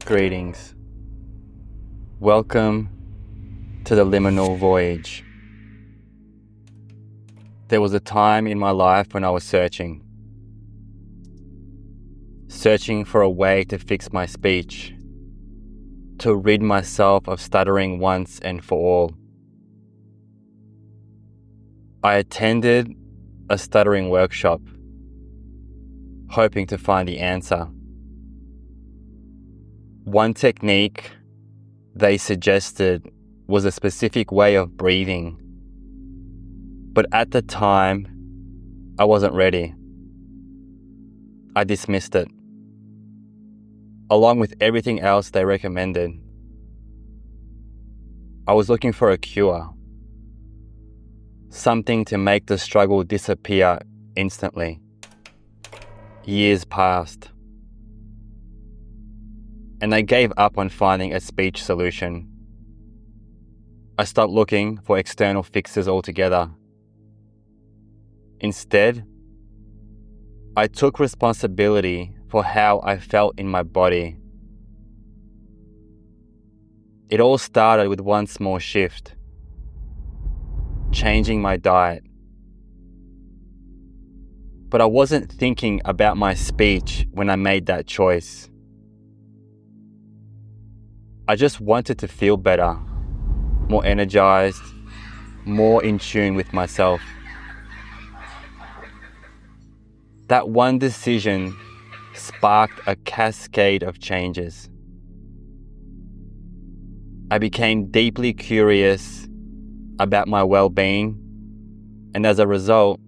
Greetings. Welcome to the liminal voyage. There was a time in my life when I was searching for a way to fix my speech, to rid myself of stuttering once and for all. I attended a stuttering workshop, hoping to find the answer. One technique they suggested was a specific way of breathing, but at the time, I wasn't ready. I dismissed it, along with everything else they recommended. I was looking for a cure, something to make the struggle disappear instantly. Years passed, and I gave up on finding a speech solution. I stopped looking for external fixes altogether. Instead, I took responsibility for how I felt in my body. It all started with one small shift: changing my diet. But I wasn't thinking about my speech when I made that choice. I just wanted to feel better, more energized, more in tune with myself. That one decision sparked a cascade of changes. I became deeply curious about my well-being, and as a result,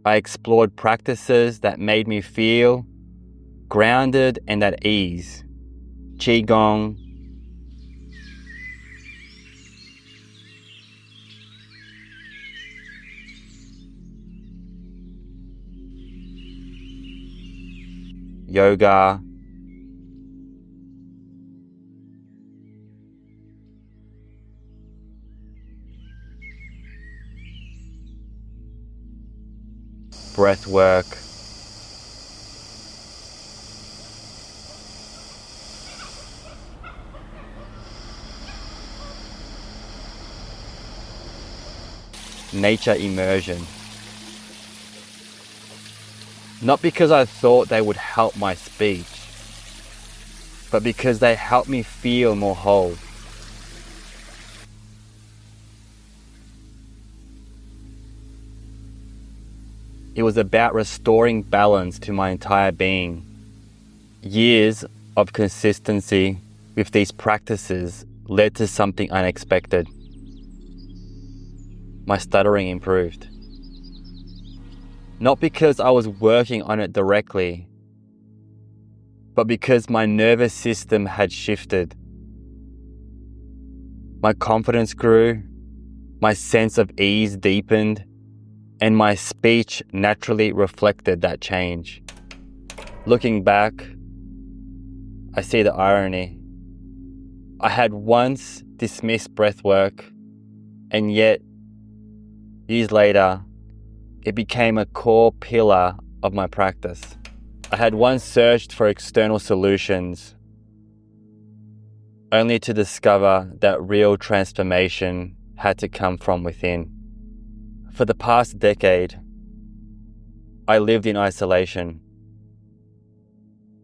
I explored practices that made me feel grounded and at ease. Qigong, yoga, breathwork, nature immersion. Not because I thought they would help my speech, but because they helped me feel more whole. It was about restoring balance to my entire being. Years of consistency with these practices led to something unexpected. My stuttering improved. Not because I was working on it directly, but because my nervous system had shifted. My confidence grew, my sense of ease deepened, and my speech naturally reflected that change. Looking back, I see the irony. I had once dismissed breathwork, and yet, years later, it became a core pillar of my practice. I had once searched for external solutions, only to discover that real transformation had to come from within. For the past decade, I lived in isolation.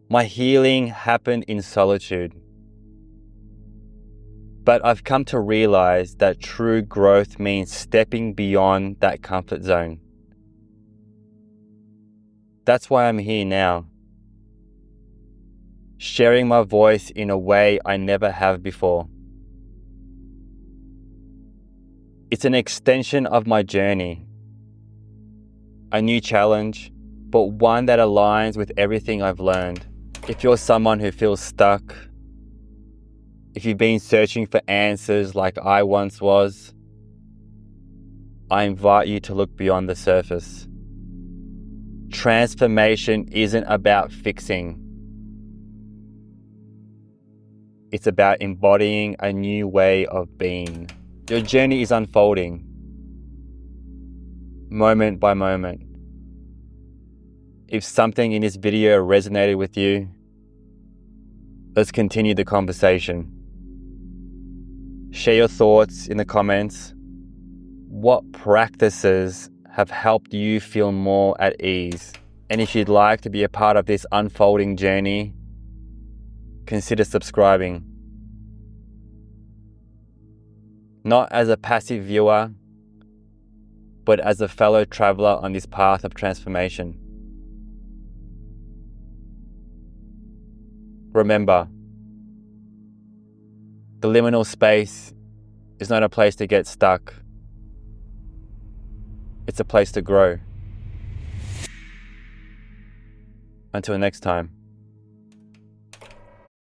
My healing happened in solitude. But I've come to realize that true growth means stepping beyond that comfort zone. That's why I'm here now, sharing my voice in a way I never have before. It's an extension of my journey, a new challenge, but one that aligns with everything I've learned. If you're someone who feels stuck, if you've been searching for answers like I once was, I invite you to look beyond the surface. Transformation isn't about fixing. It's about embodying a new way of being. Your journey is unfolding, moment by moment. If something in this video resonated with you, Let's continue the conversation. Share your thoughts in the comments. What practices have helped you feel more at ease? And if you'd like to be a part of this unfolding journey, consider subscribing. Not as a passive viewer, but as a fellow traveler on this path of transformation. Remember, the liminal space is not a place to get stuck. It's a place to grow. Until next time.